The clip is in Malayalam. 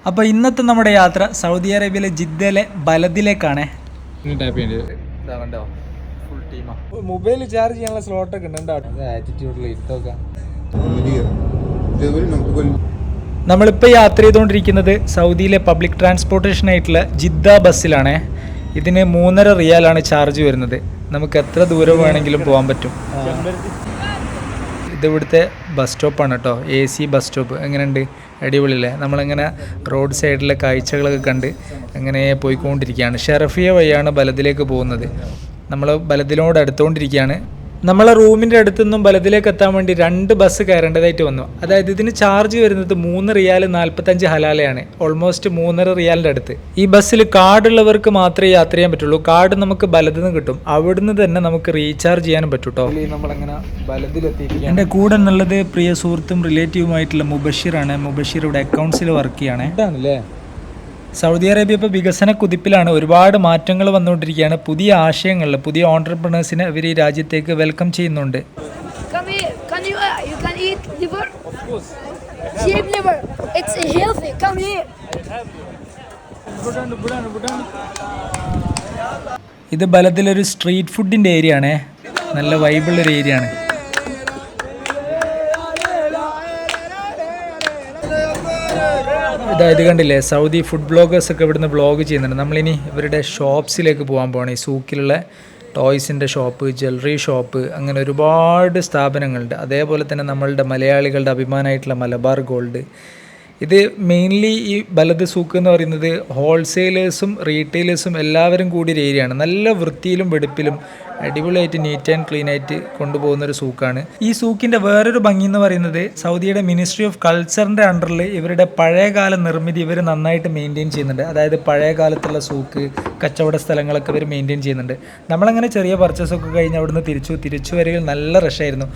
അപ്പോൾ ഇന്നത്തെ നമ്മുടെ യാത്ര സൗദി അറേബ്യയിലെ ജിദ്ദയിലെ ബലദിലേക്കാണ്. മൊബൈൽ ചാർജ് ചെയ്യാനുള്ള സ്ലോട്ടൊക്കെ ഉണ്ട്. ആറ്റിറ്റ്യൂഡിൽ ഇട്ടൊക്കെ നമ്മളിപ്പോൾ യാത്ര ചെയ്തുകൊണ്ടിരിക്കുന്നത് സൗദിയിലെ പബ്ലിക് ട്രാൻസ്പോർട്ടേഷൻ ആയിട്ടുള്ള ജിദ്ദ ബസ്സിലാണ്. ഇതിന് 3.5 റിയാലാണ് ചാർജ് വരുന്നത്. നമുക്ക് എത്ര ദൂരം വേണമെങ്കിലും പോകാൻ പറ്റും. ഇതിവിടുത്തെ ബസ് സ്റ്റോപ്പാണ് കേട്ടോ, AC ബസ് സ്റ്റോപ്പ്. എങ്ങനെയുണ്ട്? അടിപൊളിയല്ലേ? നമ്മളിങ്ങനെ റോഡ് സൈഡിലെ കാഴ്ചകളൊക്കെ കണ്ട് അങ്ങനെ പോയിക്കൊണ്ടിരിക്കുകയാണ്. ഷെറഫിയ വഴിയാണ് ബലദിലേക്ക് പോകുന്നത്. നമ്മൾ ബലദിനോട് അടുത്തുകൊണ്ടിരിക്കുകയാണ്. നമ്മളെ റൂമിൻ്റെ അടുത്തുനിന്നും ബലദിലേക്ക് എത്താൻ വേണ്ടി 2 ബസ് കയറേണ്ടതായിട്ട് വന്നു. അതായത് ഇതിന് ചാർജ് വരുന്നത് 3 റിയാൽ 45 ഹലാലയാണ്, ഓൾമോസ്റ്റ് 3.5 റിയാലിൻ്റെ അടുത്ത്. ഈ ബസ്സിൽ കാർഡുള്ളവർക്ക് മാത്രമേ യാത്ര ചെയ്യാൻ പറ്റുള്ളൂ. കാർഡ് നമുക്ക് ബലദിൽ നിന്ന് കിട്ടും, അവിടുന്ന് തന്നെ നമുക്ക് റീചാർജ് ചെയ്യാനും പറ്റും കേട്ടോ. നമ്മളങ്ങനെ ബലദിലെത്തിയിരിക്കും. എൻ്റെ കൂടെ എന്നുള്ളത് പ്രിയ സുഹൃത്തും റിലേറ്റീവുമായിട്ടുള്ള മുബഷിറാണ്. മുബഷിർ ഇവിടെ അക്കൗണ്ട്സിൽ വർക്ക് ചെയ്യാണ്. ഇതാണല്ലേ സൗദി അറേബ്യ ഇപ്പോൾ വികസന കുതിപ്പിലാണ്. ഒരുപാട് മാറ്റങ്ങൾ വന്നുകൊണ്ടിരിക്കുകയാണ്. പുതിയ ആശയങ്ങളിൽ പുതിയ ഓൺട്രപ്രണേഴ്സിനെ ഇവർ ഈ രാജ്യത്തേക്ക് വെൽക്കം ചെയ്യുന്നുണ്ട്. ഇത് ബലദിലൊരു സ്ട്രീറ്റ് ഫുഡിൻ്റെ ഏരിയ ആണ്. നല്ല വൈബുള്ളൊരു ഏരിയ ആണ്. ഇത് കണ്ടില്ലേ, സൗദി ഫുഡ് ബ്ലോഗേഴ്സൊക്കെ ഇവിടുന്ന് വ്ളോഗ് ചെയ്യുന്നുണ്ട്. നമ്മളിനി ഇവരുടെ ഷോപ്സിലേക്ക് പോകാൻ പോകണം. ഈ സൂക്കിലുള്ള ടോയ്സിൻ്റെ ഷോപ്പ്, ജ്വല്ലറി ഷോപ്പ്, അങ്ങനെ ഒരുപാട് സ്ഥാപനങ്ങളുണ്ട്. അതേപോലെ തന്നെ നമ്മളുടെ മലയാളികളുടെ അഭിമാനമായിട്ടുള്ള മലബാർ ഗോൾഡ്. ഇത് മെയിൻലി ഈ ബലദ് സൂക്ക് എന്ന് പറയുന്നത് ഹോൾസെയിലേഴ്സും റീറ്റെയിലേഴ്സും എല്ലാവരും കൂടിയ ഒരു ഏരിയയാണ്. നല്ല വൃത്തിയിലും വെടുപ്പിലും അടിപൊളിയായിട്ട് നീറ്റ് ആൻഡ് ക്ലീൻ ആയിട്ട് കൊണ്ടുപോകുന്ന ഒരു സൂക്കാണ്. ഈ സൂക്കിൻ്റെ വേറൊരു ഭംഗി എന്ന് പറയുന്നത് സൗദിയുടെ മിനിസ്ട്രി ഓഫ് കൾച്ചറിൻ്റെ അണ്ടറിൽ ഇവരുടെ പഴയകാല നിർമ്മിതി ഇവർ നന്നായിട്ട് മെയിൻറ്റെയിൻ ചെയ്യുന്നുണ്ട്. അതായത് പഴയ കാലത്തുള്ള സൂക്ക്, കച്ചവട സ്ഥലങ്ങളൊക്കെ ഇവർ മെയിൻറ്റെയിൻ ചെയ്യുന്നുണ്ട്. നമ്മളങ്ങനെ ചെറിയ പർച്ചേസൊക്കെ കഴിഞ്ഞ് അവിടുന്ന് തിരിച്ചു വരികയിൽ നല്ല റഷായിരുന്നു.